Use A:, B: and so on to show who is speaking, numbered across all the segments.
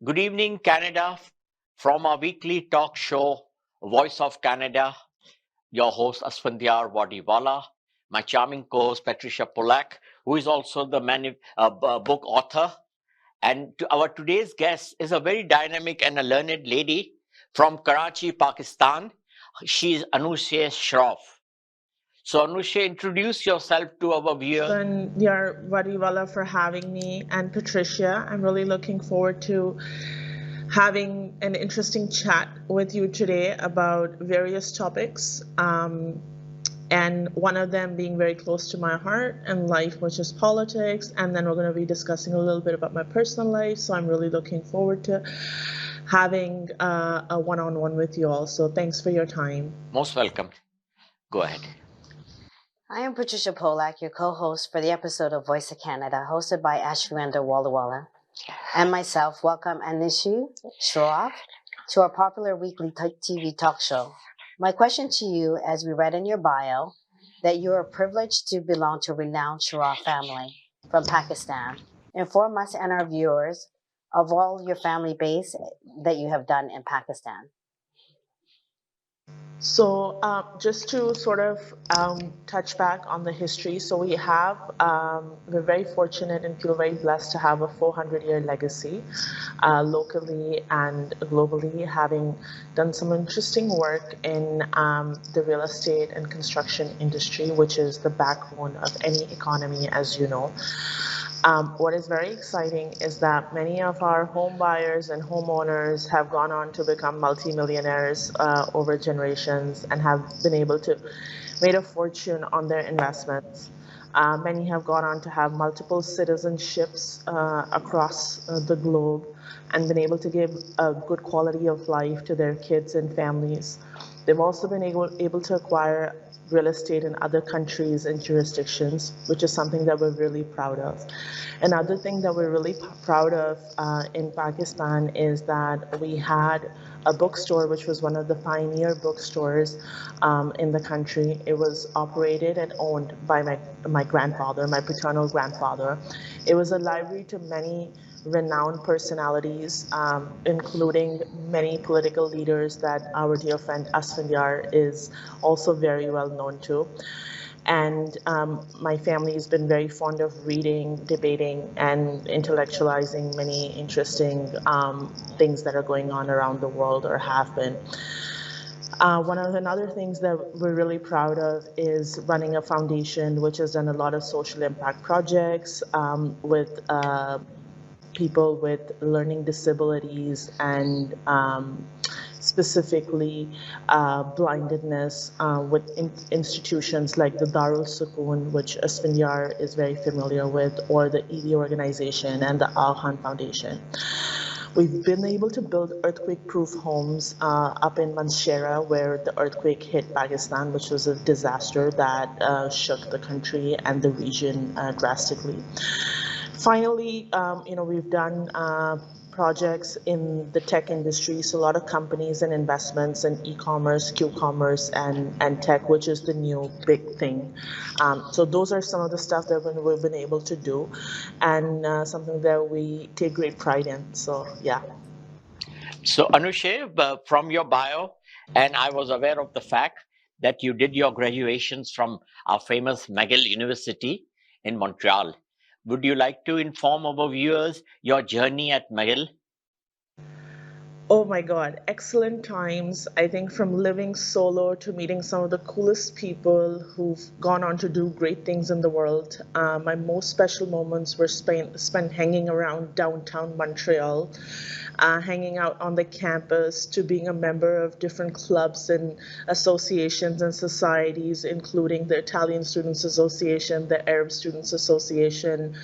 A: Good evening, Canada, from our weekly talk show, Voice of Canada. Your host, Asphandiar Wadiwalla, my charming co host, Patricia Pollack, who is also the book author. And our today's guest is a very dynamic and a learned lady from Karachi, Pakistan. She is Anushae Shroff. So, Anushae, introduce yourself to our viewers.
B: Asphandiar Wadiwalla for having me, and Patricia. I'm really looking forward to having an interesting chat with you today about various topics, and one of them being very close to my heart and life, which is politics. And then we're going to be discussing a little bit about my personal life. So I'm really looking forward to having a one-on-one with you all. So thanks for your time.
A: Most welcome. Go ahead.
C: I am Patricia Pollack, your co-host for the episode of Voice of Canada, hosted by Asphandiar Wadiwalla. And myself, welcome Ms.Anushae Shroff to our popular weekly TV talk show. My question to you, as we read in your bio, that you are privileged to belong to a renowned Shroff family from Pakistan. Inform us and our viewers of all your family base that you have done in Pakistan.
B: So just to sort of touch back on the history, so we're very fortunate and feel very blessed to have a 400-year legacy locally and globally, having done some interesting work in the real estate and construction industry, which is the backbone of any economy, as you know. What is very exciting is that many of our home buyers and homeowners have gone on to become multimillionaires over generations and have been able to make a fortune on their investments. Many have gone on to have multiple citizenships across the globe and been able to give a good quality of life to their kids and families. They've also been able to acquire real estate in other countries and jurisdictions, which is something that we're really proud of. Another thing that we're really proud of in Pakistan is that we had a bookstore, which was one of the pioneer bookstores in the country. It was operated and owned by my grandfather, my paternal grandfather. It was a library to many renowned personalities, including many political leaders that our dear friend Asphandiar is also very well known to. And my family has been very fond of reading, debating, and intellectualizing many interesting things that are going on around the world or have been. One of the other things that we're really proud of is running a foundation which has done a lot of social impact projects with people with learning disabilities and specifically blindedness with institutions like the Darul Sukoon, which Asphandiar is very familiar with, or the ED organization and the Alhan Foundation. We've been able to build earthquake-proof homes up in Manshera, where the earthquake hit Pakistan, which was a disaster that shook the country and the region drastically. Finally, we've done projects in the tech industry, so a lot of companies and investments in e-commerce, Q-commerce, and tech, which is the new big thing. So those are some of the stuff that we've been able to do, and something that we take great pride in. So yeah.
A: So, Anushae, from your bio, and I was aware of the fact that you did your graduations from our famous McGill University in Montreal. Would you like to inform our viewers your journey at McGill?
B: Oh my God, excellent times. I think from living solo to meeting some of the coolest people who've gone on to do great things in the world. My most special moments were spent hanging around downtown Montreal, hanging out on the campus, to being a member of different clubs and associations and societies, including the Italian Students Association, the Arab Students Association,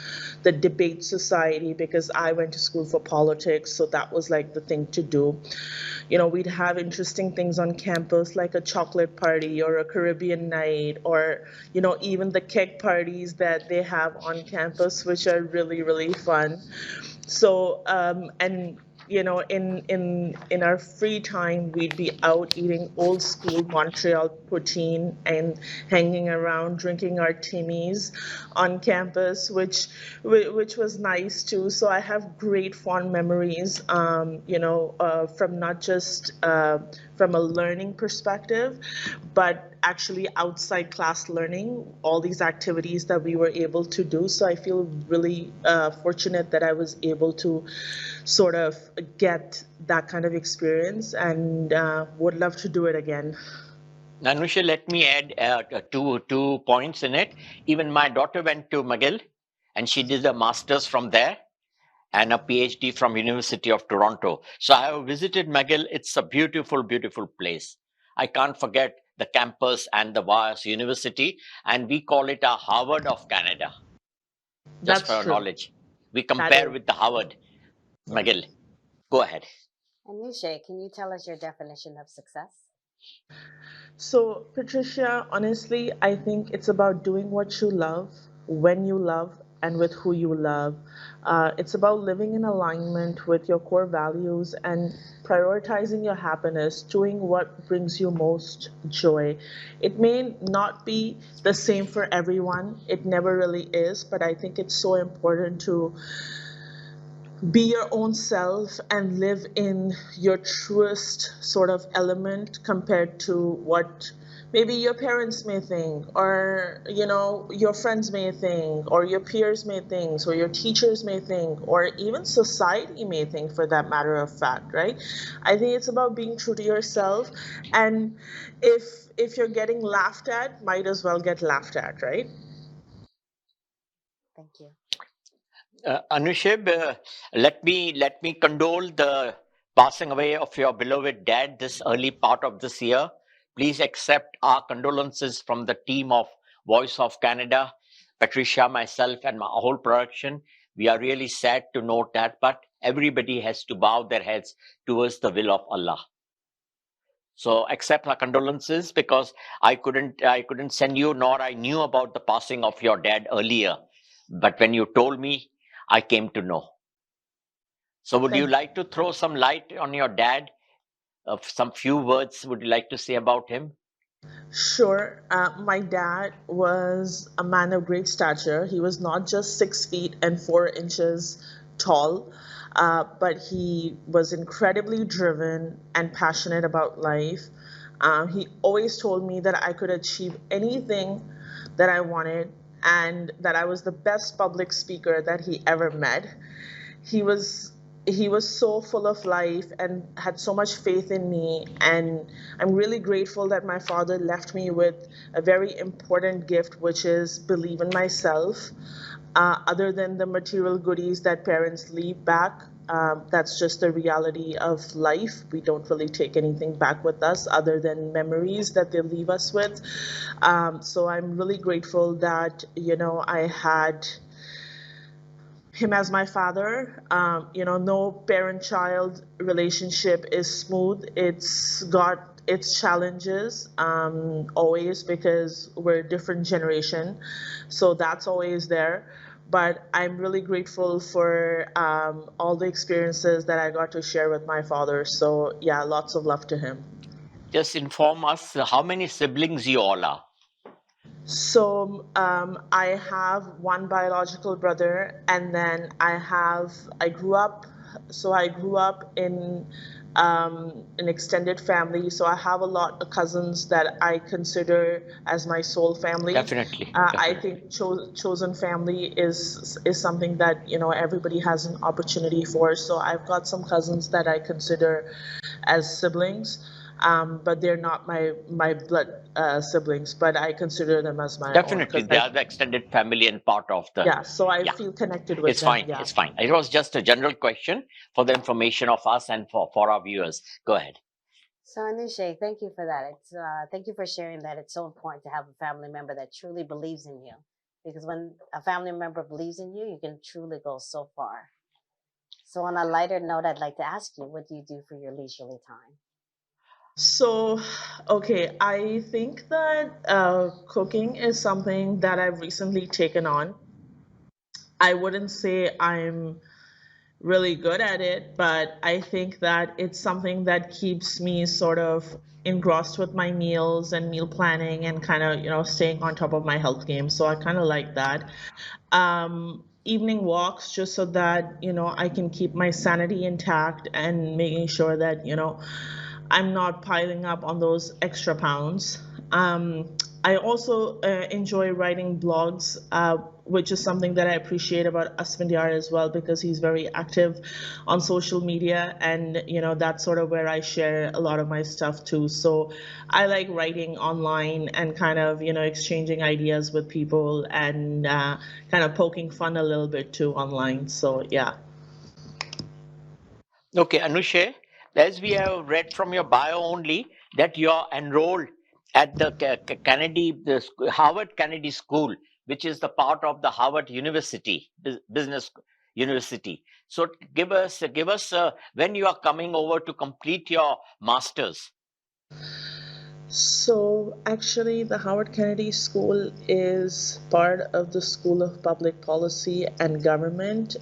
B: the Debate Society, because I went to school for politics, so that was like the thing to do. We'd have interesting things on campus, like a chocolate party or a Caribbean night, or even the keg parties that they have on campus, which are really, really fun. So and in our free time, we'd be out eating old school Montreal poutine and hanging around drinking our tinnies on campus, which was nice too. So I have great fond memories, from not just from a learning perspective, but actually outside class learning, all these activities that we were able to do. So I feel really fortunate that I was able to sort of get that kind of experience, and would love to do it again.
A: Anusha, let me add two points in it. Even my daughter went to McGill, and she did a master's from there and a PhD from University of Toronto. So I have visited McGill. It's a beautiful, beautiful place. I can't forget the campus and the vast university, and we call it a Harvard of Canada. Just for
B: That's
A: your
B: true.
A: knowledge, we
B: That
A: compare
B: is.
A: with the Harvard McGill. Go ahead.
C: Anushae, can you tell us your definition of success?
B: So, Patricia, honestly, I think it's about doing what you love, when you love, and with who you love. It's about living in alignment with your core values and prioritizing your happiness, doing what brings you most joy. It may not be the same for everyone, it never really is, but I think it's so important to be your own self and live in your truest sort of element compared to what maybe your parents may think, or your friends may think, or your peers may think, or your teachers may think, or even society may think, for that matter of fact, right? I think it's about being true to yourself, and if you're getting laughed at, might as well get laughed at, right?
C: Thank you.
A: Anushib, let me condole the passing away of your beloved dad this early part of this year. Please accept our condolences from the team of Voice of Canada, Patricia, myself, and my whole production. We are really sad to note that, but everybody has to bow their heads towards the will of Allah. So accept our condolences, because I couldn't send you, nor I knew about the passing of your dad earlier. But when you told me, I came to know. So would you
B: Thank
A: like to throw some light on your dad? Some few words would you like to say about him?
B: Sure. My dad was a man of great stature. He was not just 6 feet and 4 inches tall, but he was incredibly driven and passionate about life. He always told me that I could achieve anything that I wanted, and that I was the best public speaker that he ever met. He was he was so full of life and had so much faith in me, and I'm really grateful that my father left me with a very important gift, which is believe in myself. Other than the material goodies that parents leave back, that's just the reality of life. We don't really take anything back with us other than memories that they leave us with. So I'm really grateful that I had him as my father. No parent-child relationship is smooth. It's got its challenges, always, because we're a different generation. So that's always there. But I'm really grateful for all the experiences that I got to share with my father. So yeah, lots of love to him.
A: Just inform us how many siblings you all are.
B: So I have one biological brother, and then I grew up in an extended family. So I have a lot of cousins that I consider as my soul family.
A: Definitely,
B: I
A: definitely.
B: think chosen family is something that everybody has an opportunity for. So I've got some cousins that I consider as siblings, but they're not my blood siblings. But I consider them as my own
A: Definitely,
B: because
A: they are the extended family and part of the.
B: yeah. So I
A: Yeah,
B: feel connected with
A: it's
B: them.
A: fine.
B: Yeah.
A: It's fine. It was just a general question for the information of us and for our viewers. Go ahead.
C: So Anushae, thank you for that. Thank you for sharing that. It's so important to have a family member that truly believes in you, because when a family member believes in you, you can truly go so far. So on a lighter note, I'd like to ask you, what do you do for your leisurely time?
B: So, okay, I think that cooking is something that I've recently taken on. I wouldn't say I'm really good at it, but I think that it's something that keeps me sort of engrossed with my meals and meal planning and kind of, staying on top of my health game. So I kind of like that. Evening walks just so that, I can keep my sanity intact and making sure that, I'm not piling up on those extra pounds. I also enjoy writing blogs, which is something that I appreciate about Asphandiar as well, because he's very active on social media, and that's sort of where I share a lot of my stuff too. So I like writing online and kind of exchanging ideas with people and kind of poking fun a little bit too online. So yeah.
A: Okay, Anushae, as we have read from your bio only that you are enrolled at the Harvard Kennedy School, which is the part of the Harvard University, Business University. So give us when you are coming over to complete your masters.
B: So actually, the Howard Kennedy School is part of the School of Public Policy and Government,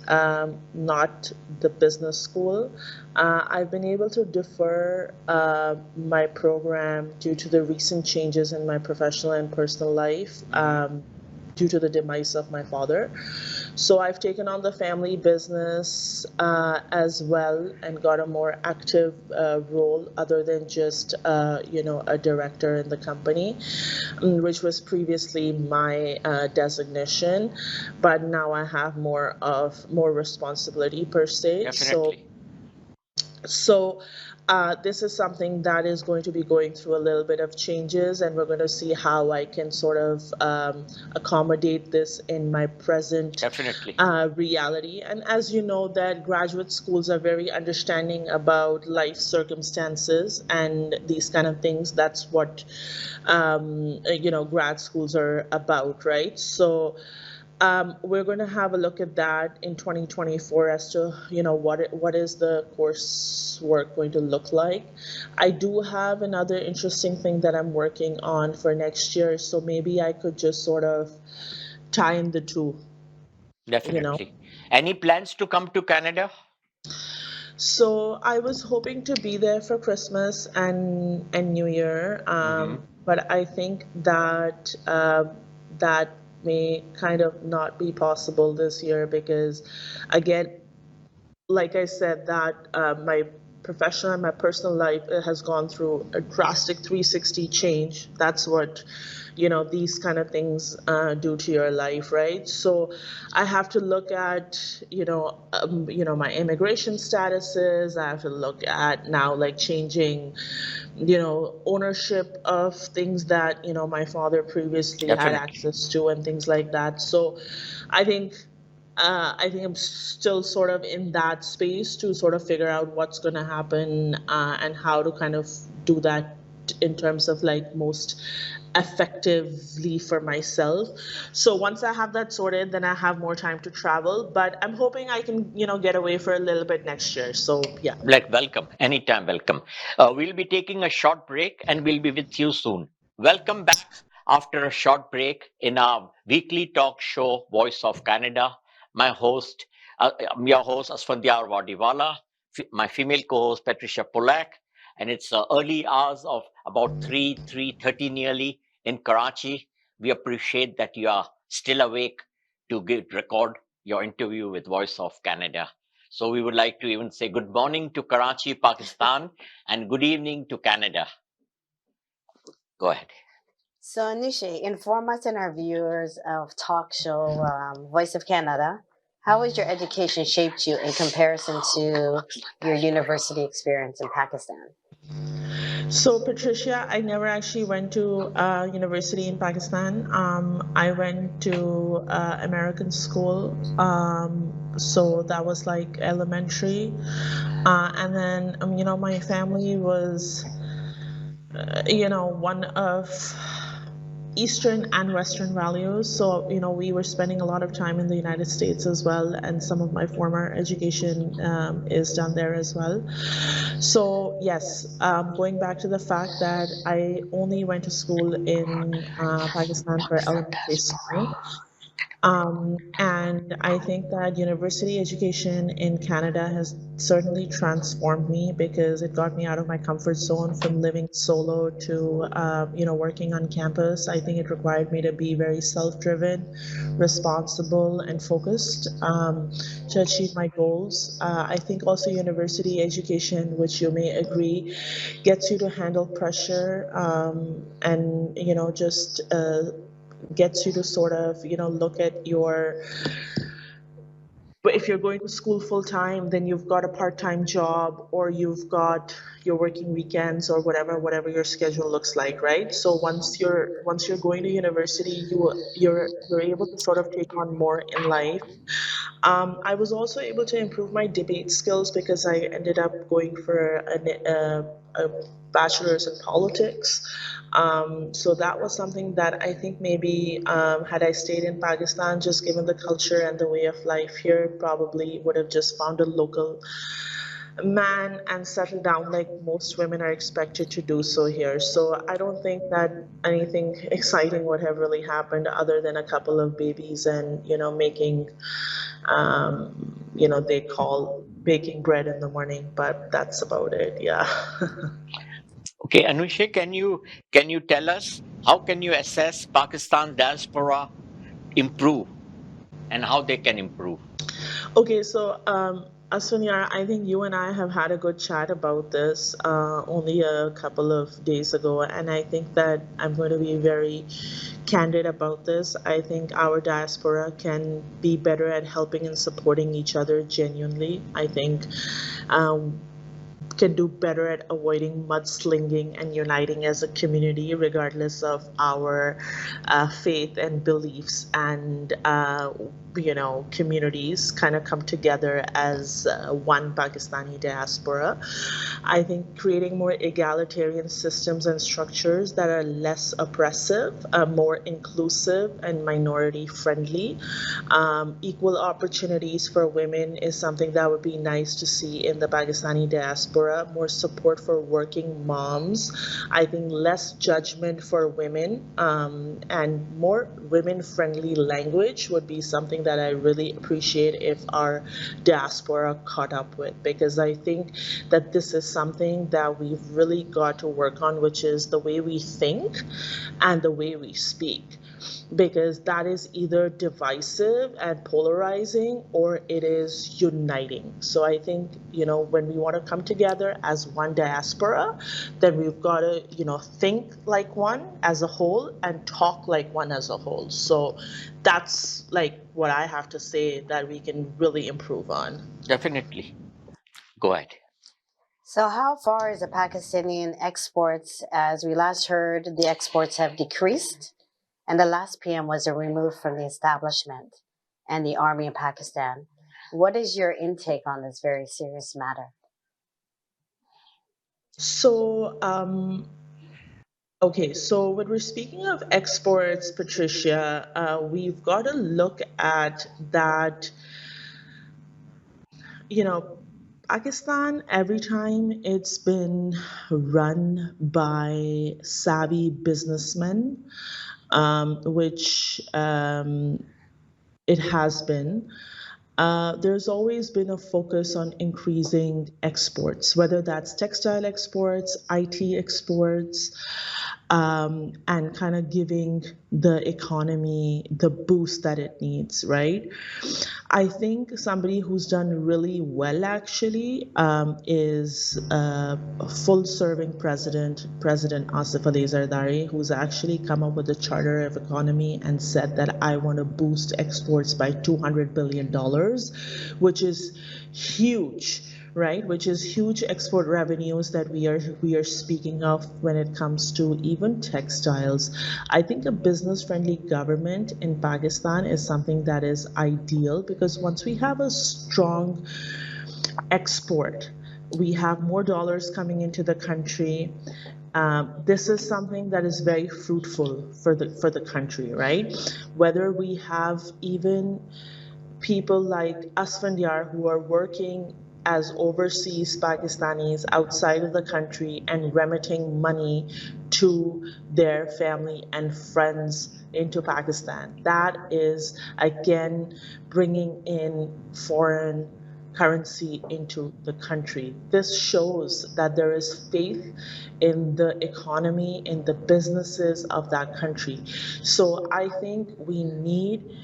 B: not the business school. I've been able to defer my program due to the recent changes in my professional and personal life. Due to the demise of my father. So I've taken on the family business as well and got a more active role other than just, a director in the company, which was previously my designation. But now I have more responsibility per se.
A: Definitely.
B: So this is something that is going to be going through a little bit of changes, and we're going to see how I can sort of accommodate this in my present
A: Definitely.
B: reality. And as you know, that graduate schools are very understanding about life circumstances and these kind of things. That's what grad schools are about, right? So we're going to have a look at that in 2024 as to what is the coursework going to look like. I do have another interesting thing that I'm working on for next year, so maybe I could just sort of tie in the two.
A: Definitely. Any plans to come to Canada?
B: So I was hoping to be there for Christmas and New Year, but I think that that may kind of not be possible this year because, again, like I said, that my professional and my personal life has gone through a drastic 360 change. That's what these kind of things do to your life, right? So I have to look at my immigration statuses. I have to look at now like changing ownership of things that my father previously had
A: Definitely.
B: access to and things like that. So I think I'm still sort of in that space to sort of figure out what's going to happen and how to kind of do that in terms of like most effectively for myself. So once I have that sorted, then I have more time to travel. But I'm hoping I can, get away for a little bit next year. So yeah.
A: Like, welcome. Anytime, welcome. We'll be taking a short break and we'll be with you soon. Welcome back after a short break in our weekly talk show, Voice of Canada. My host, I'm your host, Asphandiar Wadiwalla, my female co-host, Patricia Pollack, and it's early hours of about 3:30 nearly in Karachi. We appreciate that you are still awake to record your interview with Voice of Canada. So we would like to even say good morning to Karachi, Pakistan, and good evening to Canada. Go ahead.
C: So, Anushae, inform us and our viewers of talk show Voice of Canada. How has your education shaped you in comparison to your university experience in Pakistan?
B: So, Patricia, I never actually went to university in Pakistan. I went to American school. So that was like elementary. And then, my family was, one of Eastern and Western values. So, we were spending a lot of time in the United States as well, and some of my former education is done there as well. So, yes, going back to the fact that I only went to school in Pakistan for elementary school. And I think that university education in Canada has certainly transformed me because it got me out of my comfort zone from living solo to, working on campus. I think it required me to be very self-driven, responsible, and focused to achieve my goals. I think also university education, which you may agree, gets you to handle pressure and, just gets you to sort of, look at your, but if you're going to school full time, then you've got a part-time job or you've got your working weekends or whatever your schedule looks like, right? So once you're going to university, you're able to sort of take on more in life. I was also able to improve my debate skills because I ended up going for a bachelor's in politics. So that was something that I think maybe had I stayed in Pakistan, just given the culture and the way of life here, probably would have just found a local man and settled down like most women are expected to do so here. So I don't think that anything exciting would have really happened other than a couple of babies and, making they call baking bread in the morning, but that's about it. Yeah.
A: Okay, Anushae, can you tell us how can you assess Pakistan diaspora improve and how they can improve?
B: Okay, so Asphandiar, I think you and I have had a good chat about this only a couple of days ago, and I think that I'm going to be very candid about this. I think our diaspora can be better at helping and supporting each other genuinely. I think um, can do better at avoiding mudslinging and uniting as a community, regardless of our faith and beliefs. And, communities kind of come together as one Pakistani diaspora. I think creating more egalitarian systems and structures that are less oppressive, more inclusive, and minority friendly. Equal opportunities for women is something that would be nice to see in the Pakistani diaspora. More support for working moms. I think less judgment for women and more women friendly language would be something that I really appreciate if our diaspora caught up with, because I think that this is something that we've really got to work on, which is the way we think and the way we speak, because that is either divisive and polarizing or it is uniting. So I think, when we want to come together as one diaspora, then we've got to, think like one as a whole and talk like one as a whole. So that's like what I have to say that we can really improve on.
A: Definitely. Go ahead.
C: So, how far is the Pakistani exports? As we last heard, the exports have decreased, and the last PM was removed from the establishment and the army in Pakistan. What is your intake on this very serious matter?
B: So, okay, so when we're speaking of exports, Patricia, we've got to look at that, you know, Pakistan, every time it's been run by savvy businessmen, which it has been, there's always been a focus on increasing exports, whether that's textile exports, IT exports, and kind of giving the economy the boost that it needs, right? I think somebody who's done really well actually is a full-serving President Asif Ali Zardari, who's actually come up with a charter of economy and said that I want to boost exports by $200 billion, which is huge, right? Which is huge export revenues that we are speaking of when it comes to even textiles. I think a business-friendly government in Pakistan is something that is ideal, because once we have a strong export, we have more dollars coming into the country. This is something that is very fruitful for the country, right? Whether we have even people like Asphandiar who are working as overseas Pakistanis outside of the country and remitting money to their family and friends into Pakistan. That is, again, bringing in foreign currency into the country. This shows that there is faith in the economy, in the businesses of that country. So I think we need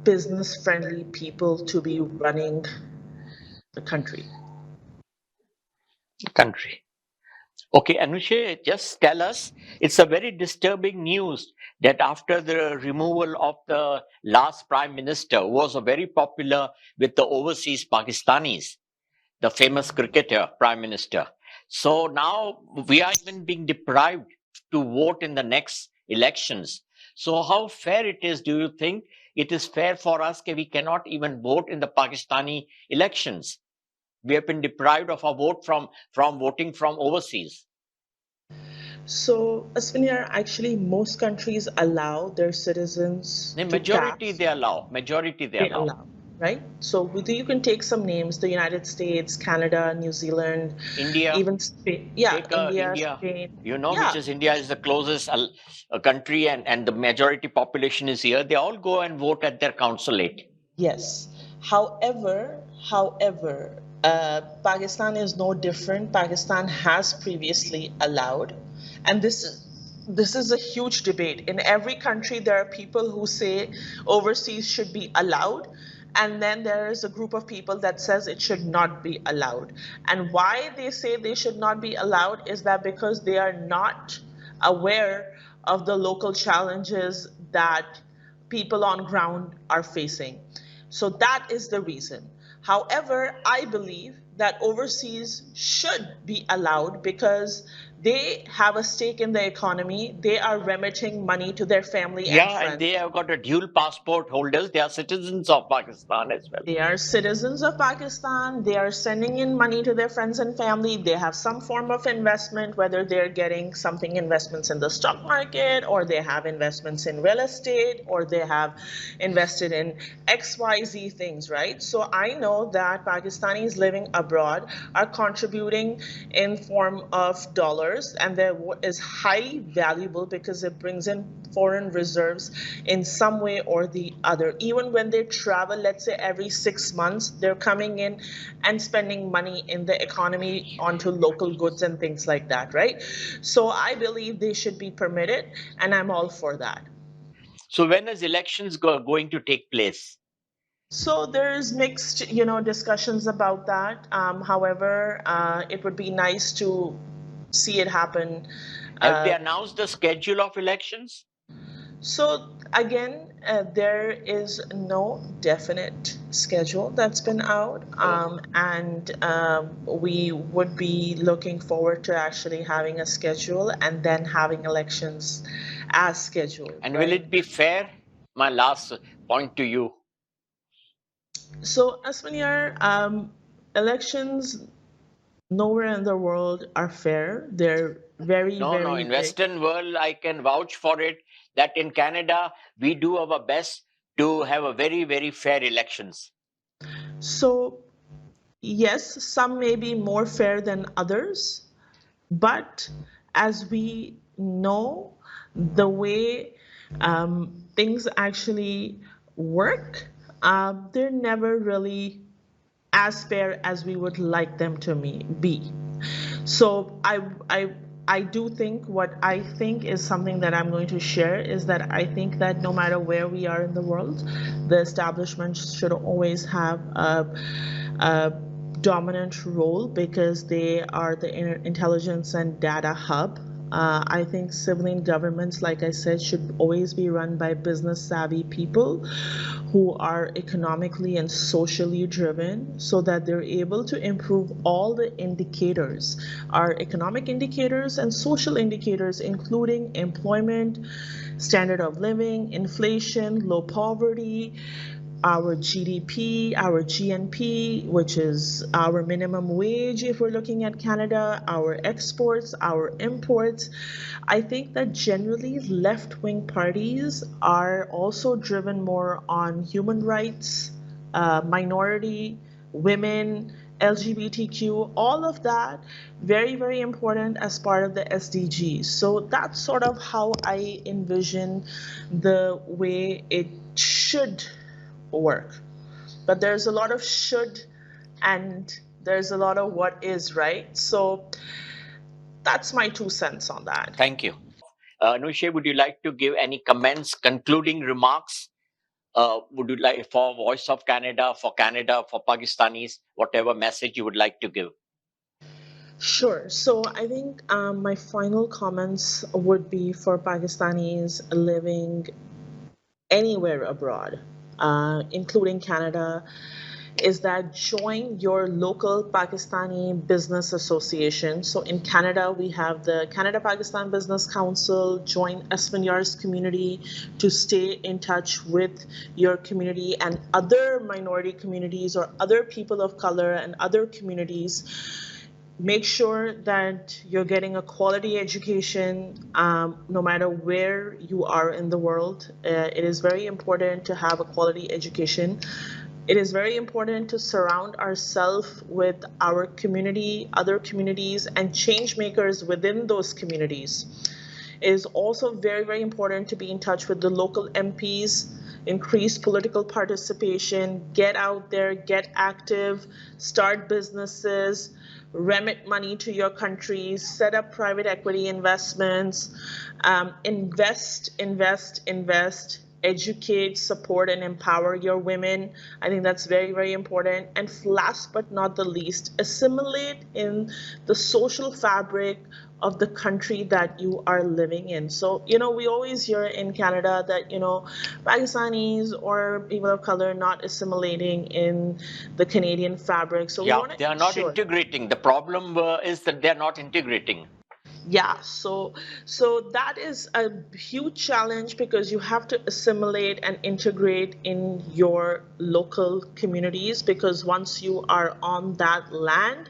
B: business friendly people to be running the country.
A: Country. Okay, Anushae, just tell us, it's a very disturbing news that after the removal of the last prime minister, who was very popular with the overseas Pakistanis, the famous cricketer prime minister. So now we are even being deprived to vote in the next elections. So how fair it is, do you think it is fair for us that we cannot even vote in the Pakistani elections? We have been deprived of our vote from voting from overseas.
B: So, Asphandiar, actually, most countries allow their citizens
A: The
B: to
A: majority
B: cast.
A: they allow. Majority they
B: They
A: allow.
B: allow, right? So, you can take some names: the United States, Canada, New Zealand,
A: India,
B: even Spain. Yeah,
A: take
B: India,
A: India,
B: Spain.
A: which
B: Yeah,
A: is India is the closest country, and the majority population is here. They all go and vote at their consulate.
B: yes. However, Pakistan is no different. Pakistan has previously allowed, and this is a huge debate. In every country, there are people who say overseas should be allowed, and then there is a group of people that says it should not be allowed. And why they say they should not be allowed is that because they are not aware of the local challenges that people on ground are facing. So that is the reason. However, I believe that overseas should be allowed because they have a stake in the economy. They are remitting money to their family and
A: Yeah, and
B: friends.
A: they have got a dual passport holders. They are citizens of Pakistan as well.
B: They are citizens of Pakistan. They are sending in money to their friends and family. They have some form of investment, whether they're getting something investments in the stock market, or they have investments in real estate, or they have invested in XYZ things, right? So I know that Pakistanis living abroad are contributing in form of dollars, and that is highly valuable because it brings in foreign reserves in some way or the other. Even when they travel, let's say every 6 months, they're coming in and spending money in the economy onto local goods and things like that, right? So I believe they should be permitted, and I'm all for that.
A: So when is elections going to take place?
B: So there's mixed, discussions about that. However, it would be nice to see it happen.
A: Have they
B: Uh,
A: announced the schedule of elections?
B: So again, there is no definite schedule that's been out,
A: Oh.
B: and we would be looking forward to actually having a schedule and then having elections as scheduled,
A: And will
B: right?
A: it be fair? My last point to you.
B: So, Asmaniar, elections nowhere in the world are fair. They're very,
A: No, no,
B: very
A: in
B: rigged.
A: Western world, I can vouch for it that in Canada, we do our best to have a very, very fair elections.
B: So, yes, some may be more fair than others, but as we know, the way things actually work, they're never really as fair as we would like them to be. So I do think what I think is something that I'm going to share is that I think that no matter where we are in the world, the establishment should always have a dominant role because they are the intelligence and data hub. I think civilian governments, like I said, should always be run by business savvy people who are economically and socially driven so that they're able to improve all the indicators, our economic indicators and social indicators, including employment, standard of living, inflation, low poverty, our GDP, our GNP, which is our minimum wage if we're looking at Canada, our exports, our imports. I think that generally left wing parties are also driven more on human rights, minority women, LGBTQ, all of that, very, very important as part of the SDGs. So that's sort of how I envision the way it should work. But there's a lot of should and there's a lot of what is, right? So that's my 2 cents on that.
A: Thank you. Anushae, would you like to give any comments, concluding remarks? Would you like for Voice of Canada, for Pakistanis, whatever message you would like to give?
B: Sure. So I think my final comments would be for Pakistanis living anywhere abroad, including Canada, is that join your local Pakistani business association. So in Canada, we have the Canada Pakistan Business Council. Join Asphandiar's community to stay in touch with your community and other minority communities or other people of color and other communities. Make sure that you're getting a quality education no matter where you are in the world. It is very important to have a quality education. It is very important to surround ourselves with our community, other communities, and change makers within those communities. It is also very, very important to be in touch with the local MPs, increase political participation, get out there, get active, start businesses, remit money to your countries, set up private equity investments, invest, educate, support, and empower your women. I think that's very, very important. And last but not the least, assimilate in the social fabric of the country that you are living in. So, we always hear in Canada that, Pakistanis or people of color not assimilating in the Canadian fabric. So we
A: Yeah,
B: want to
A: they are not
B: ensure.
A: integrating. The problem is that they are not integrating.
B: Yeah, so that is a huge challenge because you have to assimilate and integrate in your local communities, because once you are on that land,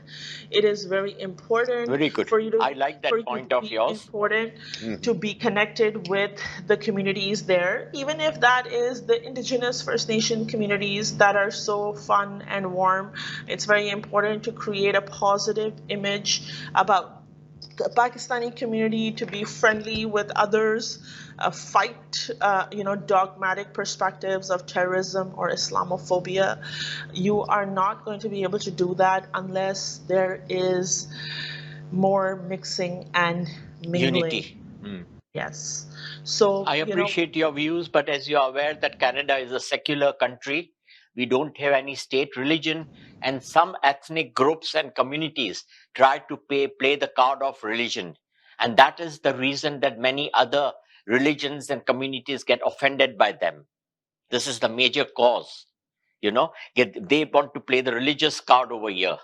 B: it is very important
A: Very good.
B: for you to
A: I like
B: for
A: that
B: you
A: point
B: to
A: of
B: be
A: yours.
B: important
A: Mhm.
B: to be connected with the communities there, even if that is the indigenous First Nation communities that are so fun and warm. It's very important to create a positive image about the Pakistani community, to be friendly with others, fight, dogmatic perspectives of terrorism or Islamophobia. You are not going to be able to do that unless there is more mixing and mingling.
A: Unity. Mm.
B: Yes. So,
A: I appreciate your views, but as you are aware that Canada is a secular country, we don't have any state religion, and some ethnic groups and communities try to play the card of religion. And that is the reason that many other religions and communities get offended by them. This is the major cause. They want to play the religious card over here,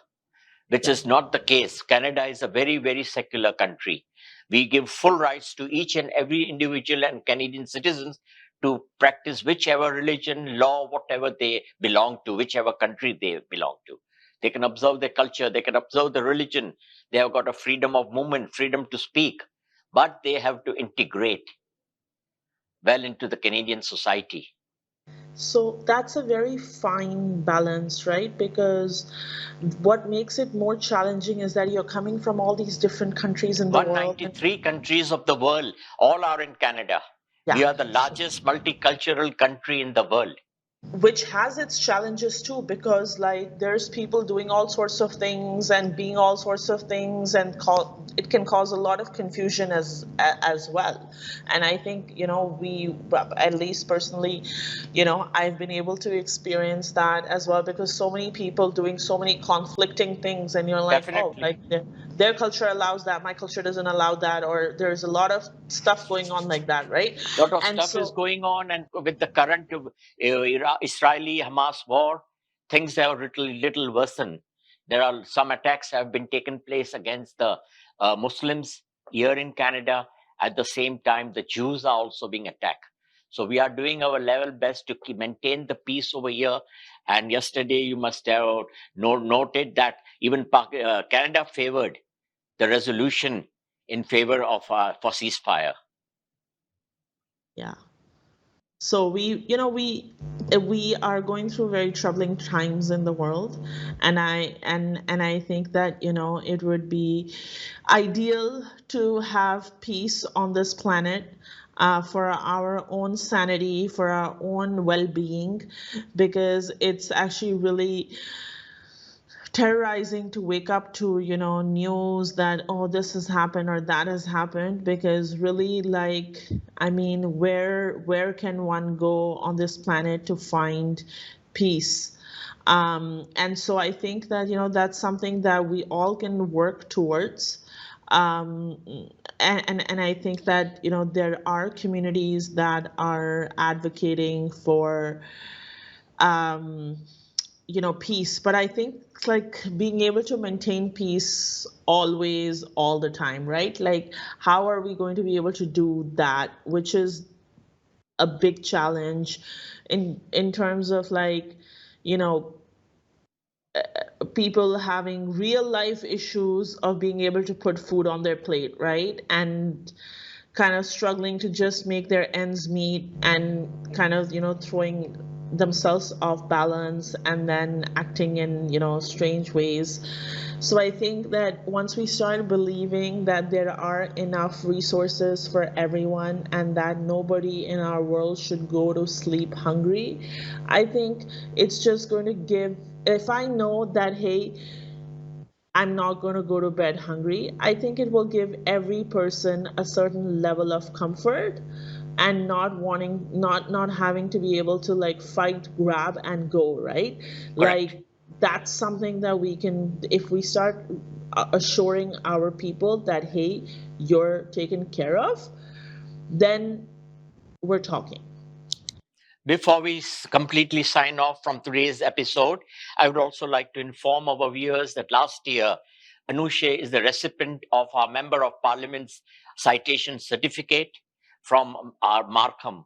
A: which
B: yeah.
A: is not the case. Canada is a very, very secular country. We give full rights to each and every individual and Canadian citizens to practice whichever religion, law, whatever they belong to, whichever country they belong to. They can observe their culture, they can observe the religion. They have got a freedom of movement, freedom to speak, but they have to integrate well into the Canadian society.
B: So that's a very fine balance, right? Because what makes it more challenging is that you're coming from all these different countries in the world. And
A: 193 countries of the world, all are in Canada. We
B: yeah,
A: are the largest multicultural country in the world.
B: which has its challenges too, because like there's people doing all sorts of things and being all sorts of things, and it can cause a lot of confusion as well. And I think, we, at least personally, I've been able to experience that as well, because so many people doing so many conflicting things, and you're like, oh,
A: Definitely.
B: like their culture allows that, my culture doesn't allow that, or there's a lot of stuff going on like that, right?
A: Lot of
B: And
A: stuff is
B: so
A: going on, and with the current Israeli Hamas war, things have little worsened. There are some attacks have been taken place against the Muslims here in Canada. At the same time, the Jews are also being attacked. So we are doing our level best to maintain the peace over here. And yesterday, you must have noted that even Canada favored the resolution in favor of for ceasefire.
B: yeah. So we are going through very troubling times in the world, and I think that it would be ideal to have peace on this planet, for our own sanity, for our own well-being, because it's actually really terrorizing to wake up to news that, oh, this has happened or that has happened, because really, like, I mean, where can one go on this planet to find peace? And so I think that that's something that we all can work towards. um, and I think that there are communities that are advocating for um, peace. But I think, like, being able to maintain peace always, all the time, right? Like, how are we going to be able to do that, which is a big challenge in terms of, like, you know people having real life issues of being able to put food on their plate, right? And kind of struggling to just make their ends meet, and kind of throwing themselves off balance, and then acting in strange ways. So I think that once we start believing that there are enough resources for everyone, and that nobody in our world should go to sleep hungry, I think it's just going to give, if I know that, hey, I'm not going to go to bed hungry, I think it will give every person a certain level of comfort, and not having to be able to, like, fight, grab, and go, right?
A: Correct.
B: Like, that's something that we can, if we start assuring our people that, hey, you're taken care of, then we're talking.
A: Before we completely sign off from today's episode, I would also like to inform our viewers that last year, Anushae is the recipient of our Member of Parliament's citation certificate from our Markham.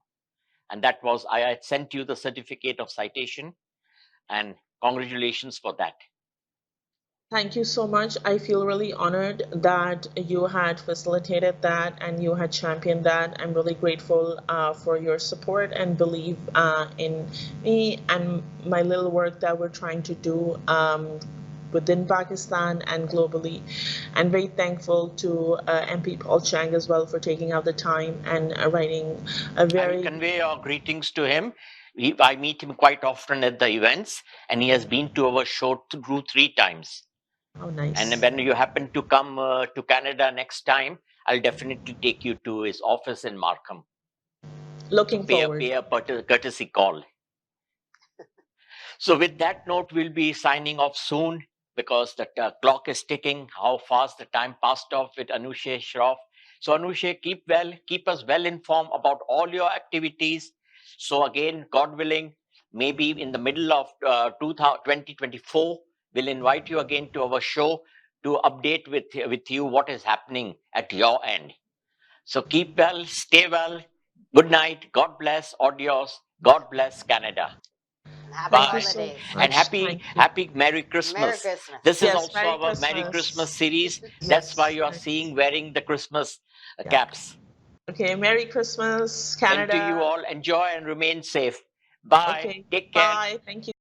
A: And that was, I had sent you the certificate of citation, and congratulations for that.
B: Thank you so much. I feel really honored that you had facilitated that and you had championed that. I'm really grateful for your support and belief in me and my little work that we're trying to do within Pakistan and globally. And very thankful to MP Paul Chang as well for taking out the time and writing a
A: I will
B: very.
A: convey our greetings to him. I meet him quite often at the events, and he has been to our show through 3 times.
B: Oh, nice.
A: And when you happen to come to Canada next time, I'll definitely take you to his office in Markham.
B: Looking
A: Pay
B: forward.
A: a courtesy call. So, with that note, we'll be signing off soon because the clock is ticking. How fast the time passed off with Anushae Shroff. So, Anushae, keep us well informed about all your activities. So, again, God willing, maybe in the middle of 2024, we'll invite you again to our show to update with you what is happening at your end. So, keep well, stay well. Good night. God bless. Adios. God bless Canada.
C: Happy
A: Bye.
C: holidays.
A: And happy Merry Christmas.
C: Merry Christmas.
A: This is
B: Yes,
A: also
B: Merry
A: our Merry
B: Christmas.
A: Christmas series. That's
B: Yes.
A: why you are seeing wearing the Christmas caps.
B: Okay, Merry Christmas,
A: Same
B: Canada.
A: to you all. Enjoy and remain safe. Bye.
B: Okay,
A: Take care.
B: bye. Thank you.